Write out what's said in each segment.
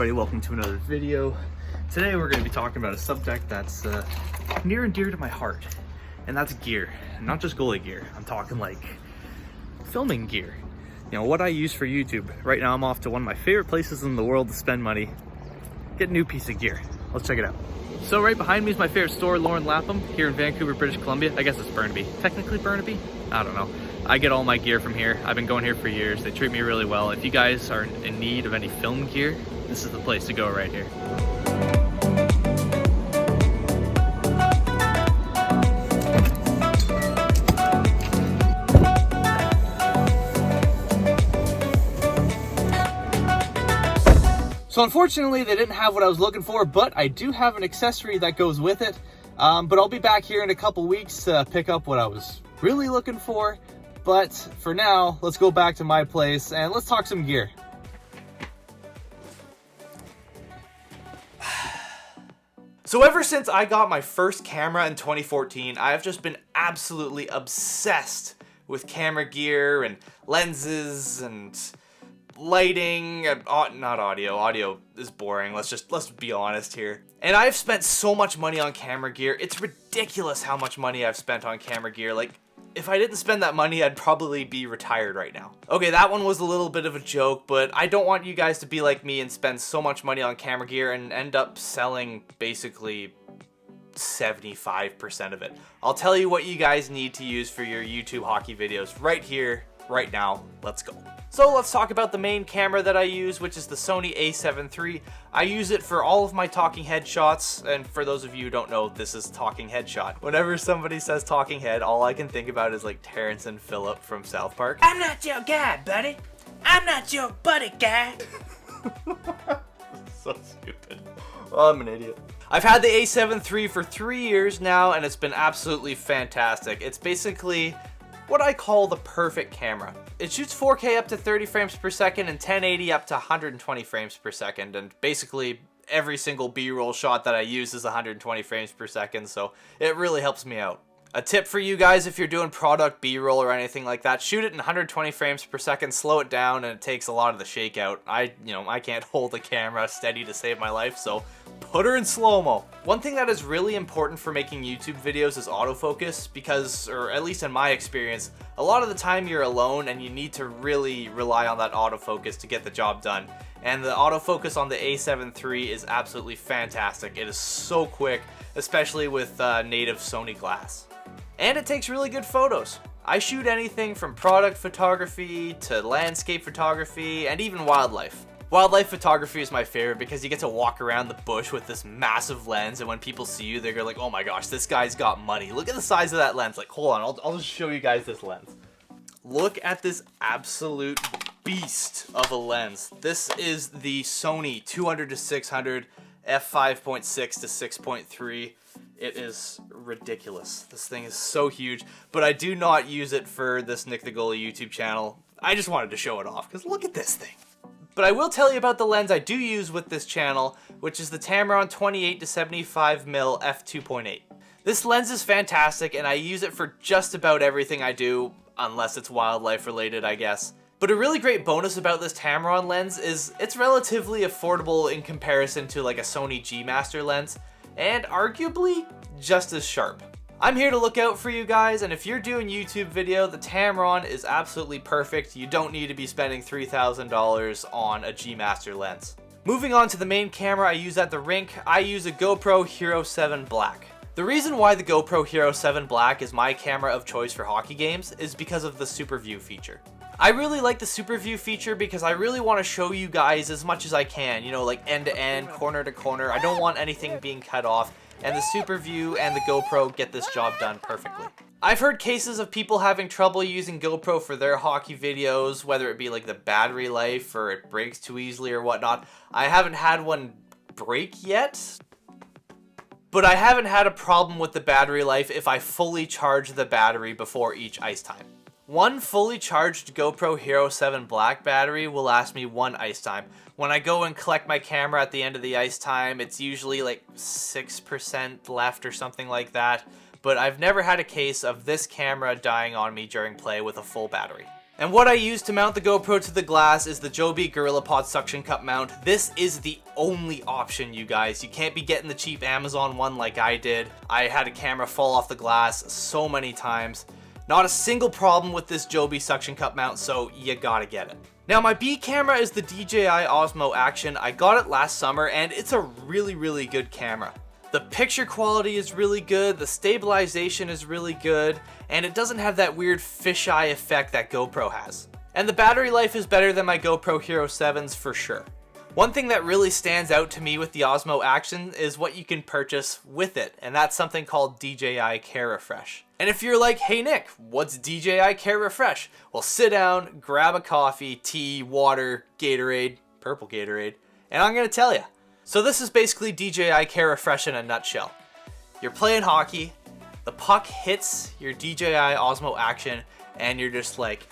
everybody, welcome to another video. Today we're going to be talking about a subject that's near and dear to my heart, and that's gear. Not just goalie gear, I'm talking like filming gear. You know, what I use for YouTube. Right now I'm off to one of my favorite places in the world to spend money, get a new piece of gear. Let's check it out. So right behind me is my favorite store, Lauren Lapham, here in Vancouver, British Columbia. I guess it's Burnaby. Technically Burnaby? I don't know. I get all my gear from here. I've been going here for years. They treat me really well. If you guys are in need of any film gear, this is the place to go right here. So unfortunately, they didn't have what I was looking for, but I do have an accessory that goes with it. But I'll be back here in a couple weeks to pick up what I was really looking for. But for now, let's go back to my place and let's talk some gear. So ever since I got my first camera in 2014, I have just been absolutely obsessed with camera gear and lenses and lighting, not audio. Audio is boring. Let's be honest here. And I've spent so much money on camera gear. It's ridiculous how much money I've spent on camera gear. Like, if I didn't spend that money, I'd probably be retired right now. Okay, that one was a little bit of a joke, but I don't want you guys to be like me and spend so much money on camera gear and end up selling basically 75% of it. I'll tell you what you guys need to use for your YouTube hockey videos right here, right now. Let's go. So let's talk about the main camera that I use, which is the Sony a7 III. I use it for all of my talking head shots, and for those of you who don't know, this is talking head shot. Whenever somebody says talking head, all I can think about is like Terrence and Phillip from South Park. I'm not your guy, buddy. I'm not your buddy guy. So stupid. Oh, I'm an idiot. I've had the a7 III for 3 years now, and it's been absolutely fantastic. It's basically what I call the perfect camera. It shoots 4K up to 30 frames per second and 1080 up to 120 frames per second, and basically every single B-roll shot that I use is 120 frames per second, so it really helps me out. A tip for you guys, if you're doing product B-roll or anything like that, shoot it in 120 frames per second, slow it down, and it takes a lot of the shake out. I can't hold the camera steady to save my life, so put her in slow-mo. One thing that is really important for making YouTube videos is autofocus, because, or at least in my experience, a lot of the time you're alone and you need to really rely on that autofocus to get the job done. And the autofocus on the a7 III is absolutely fantastic. It is so quick, especially with native Sony glass. And it takes really good photos. I shoot anything from product photography to landscape photography and even wildlife. Wildlife photography is my favorite because you get to walk around the bush with this massive lens, and when people see you, they go like, oh my gosh, this guy's got money. Look at the size of that lens. Like, hold on, I'll just show you guys this lens. Look at this absolute beast of a lens. This is the Sony 200-600 f5.6 to 6.3. It is ridiculous. This thing is so huge, but I do not use it for this Nick the Goalie YouTube channel. I just wanted to show it off because look at this thing. But I will tell you about the lens I do use with this channel, which is the Tamron 28-75mm f2.8. This lens is fantastic, and I use it for just about everything I do, unless it's wildlife related, I guess. But a really great bonus about this Tamron lens is it's relatively affordable in comparison to like a Sony G Master lens, and arguably just as sharp. I'm here to look out for you guys, and if you're doing YouTube video, the Tamron is absolutely perfect. You don't need to be spending $3,000 on a G Master lens. Moving on to the main camera I use at the rink, I use a GoPro Hero 7 Black. The reason why the GoPro Hero 7 Black is my camera of choice for hockey games is because of the Super View feature. I really like the Super View feature because I really want to show you guys as much as I can, you know, like end to end, corner to corner. I don't want anything being cut off, and the Super View and the GoPro get this job done perfectly. I've heard cases of people having trouble using GoPro for their hockey videos, whether it be like the battery life or it breaks too easily or whatnot. I haven't had one break yet, but I haven't had a problem with the battery life if I fully charge the battery before each ice time. One fully charged GoPro Hero 7 Black battery will last me one ice time. When I go and collect my camera at the end of the ice time, it's usually like 6% left or something like that. But I've never had a case of this camera dying on me during play with a full battery. And what I use to mount the GoPro to the glass is the Joby GorillaPod suction cup mount. This is the only option, you guys. You can't be getting the cheap Amazon one like I did. I had a camera fall off the glass so many times. Not a single problem with this Joby suction cup mount, so you gotta get it. Now my B camera is the DJI Osmo Action. I got it last summer and it's a really good camera. The picture quality is really good, the stabilization is really good, and it doesn't have that weird fisheye effect that GoPro has. And the battery life is better than my GoPro Hero 7s for sure. One thing that really stands out to me with the Osmo Action is what you can purchase with it, and that's something called DJI Care Refresh. And if you're like, hey Nick, what's DJI Care Refresh? Well, sit down, grab a coffee, tea, water, Gatorade, purple Gatorade, and I'm gonna tell you. So this is basically DJI Care Refresh in a nutshell. You're playing hockey, the puck hits your DJI Osmo Action, and you're just like,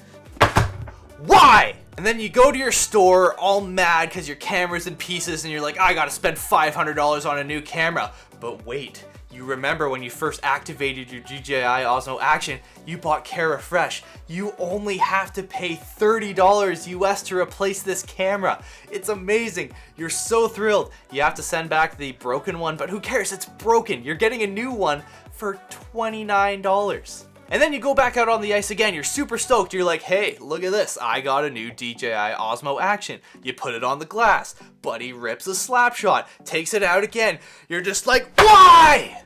why? And then you go to your store all mad because your camera's in pieces and you're like, I gotta spend $500 on a new camera. But wait, you remember when you first activated your DJI Osmo Action, you bought Care Refresh. You only have to pay $30 US to replace this camera. It's amazing. You're so thrilled. You have to send back the broken one, but who cares? It's broken. You're getting a new one for $29. And then you go back out on the ice again, you're super stoked, you're like, hey, look at this, I got a new DJI Osmo Action. You put it on the glass, buddy rips a slap shot, takes it out again, you're just like, why?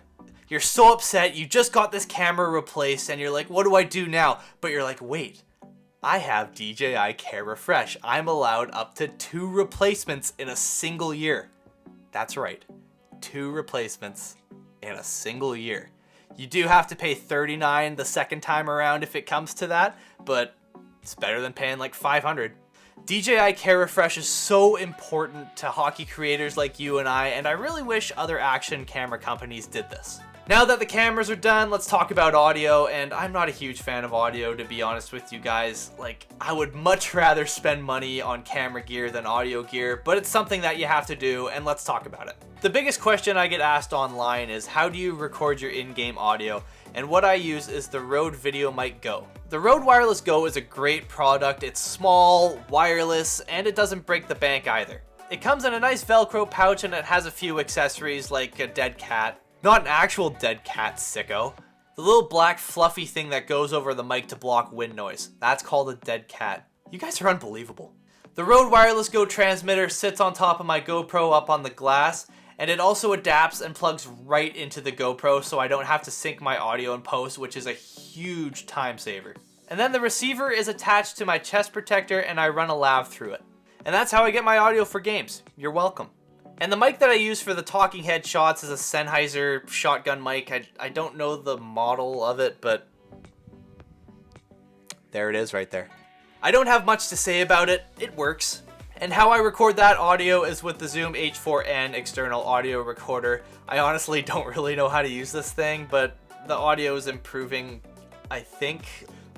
You're so upset, you just got this camera replaced, and you're like, what do I do now? But you're like, wait, I have DJI Care Refresh. I'm allowed up to 2 replacements in a single year. That's right, 2 replacements in a single year. You do have to pay $39 the second time around if it comes to that, but it's better than paying like $500. DJI Care Refresh is so important to hockey creators like you and I really wish other action camera companies did this. Now that the cameras are done, let's talk about audio, and I'm not a huge fan of audio, to be honest with you guys. Like, I would much rather spend money on camera gear than audio gear, but it's something that you have to do, and let's talk about it. The biggest question I get asked online is, how do you record your in-game audio? And what I use is the Rode VideoMic Go. The Rode Wireless Go is a great product. It's small, wireless, and it doesn't break the bank either. It comes in a nice Velcro pouch and it has a few accessories like a dead cat. Not an actual dead cat, sicko. The little black fluffy thing that goes over the mic to block wind noise. That's called a dead cat. You guys are unbelievable. The Rode Wireless Go transmitter sits on top of my GoPro up on the glass, and it also adapts and plugs right into the GoPro so I don't have to sync my audio in post, which is a huge time saver. And then the receiver is attached to my chest protector and I run a lav through it. And that's how I get my audio for games. You're welcome. And the mic that I use for the talking head shots is a Sennheiser shotgun mic. I don't know the model of it, but there it is right there. I don't have much to say about it. It works. And how I record that audio is with the Zoom H4n external audio recorder. I honestly don't really know how to use this thing, but the audio is improving, I think.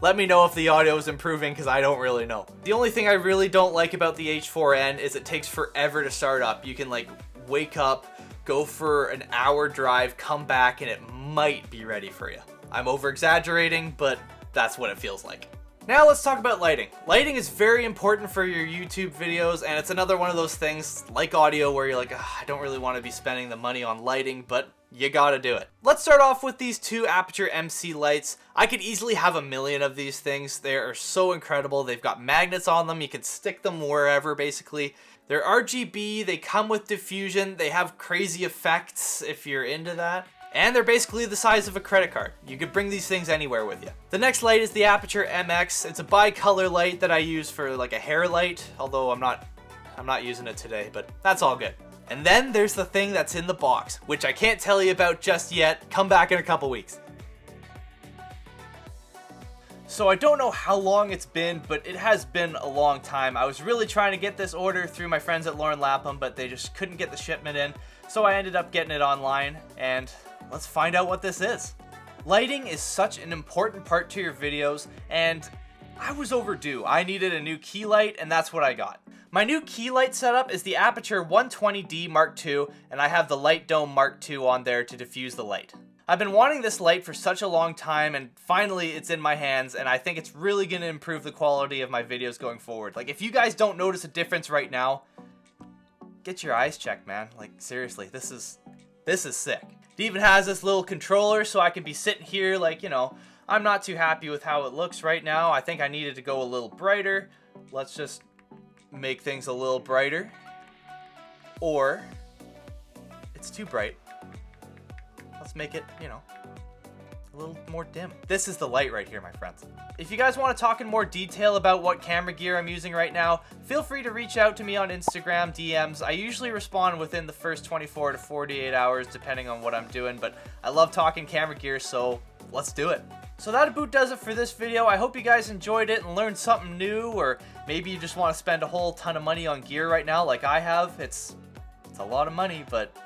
Let me know if the audio is improving because I don't really know. The only thing I really don't like about the H4n is it takes forever to start up. You can like wake up, go for an hour drive, come back, and it might be ready for you. I'm over exaggerating, but that's what it feels like. Now let's talk about lighting. Lighting is very important for your YouTube videos, and it's another one of those things like audio where you're like, I don't really want to be spending the money on lighting, but you gotta do it. Let's start off with these 2 Aperture MC lights. I could easily have a million of these things. They are so incredible. They've got magnets on them. You can stick them wherever, basically. They're RGB, they come with diffusion, they have crazy effects if you're into that. And they're basically the size of a credit card. You could bring these things anywhere with you. The next light is the Aperture MX. It's a bicolor light that I use for like a hair light, although I'm not using it today, but that's all good. And then there's the thing that's in the box, which I can't tell you about just yet. Come back in a couple weeks. So I don't know how long it's been, but it has been a long time. I was really trying to get this order through my friends at Lauren Lapham, but they just couldn't get the shipment in. So I ended up getting it online, and let's find out what this is. Lighting is such an important part to your videos, and I was overdue. I needed a new key light, and that's what I got. My new key light setup is the Aperture 120D Mark II, and I have the Light Dome Mark II on there to diffuse the light. I've been wanting this light for such a long time, and finally it's in my hands, and I think it's really going to improve the quality of my videos going forward. Like, if you guys don't notice a difference right now, get your eyes checked, man. Like, seriously, this is sick. It even has this little controller, so I can be sitting here, like, you know, I'm not too happy with how it looks right now. I think I needed to go a little brighter. Let's just make things a little brighter. Or, it's too bright. Let's make it, you know, a little more dim. This is the light right here, my friends. If you guys want to talk in more detail about what camera gear I'm using right now, feel free to reach out to me on Instagram DMs. I usually respond within the first 24 to 48 hours, depending on what I'm doing, but I love talking camera gear, so let's do it. So that about does it for this video. I hope you guys enjoyed it and learned something new, or maybe you just want to spend a whole ton of money on gear right now like I have. It's a lot of money, but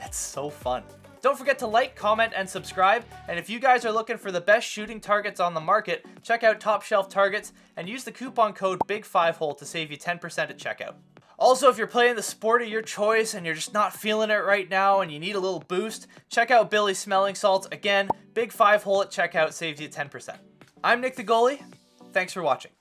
it's so fun. Don't forget to like, comment, and subscribe, and if you guys are looking for the best shooting targets on the market, check out Top Shelf Targets and use the coupon code BIG5HOLE to save you 10% at checkout. Also, if you're playing the sport of your choice and you're just not feeling it right now and you need a little boost, check out Billy's Smelling Salts. Again, BIG5HOLE at checkout saves you 10%. I'm Nick the Goalie. Thanks for watching.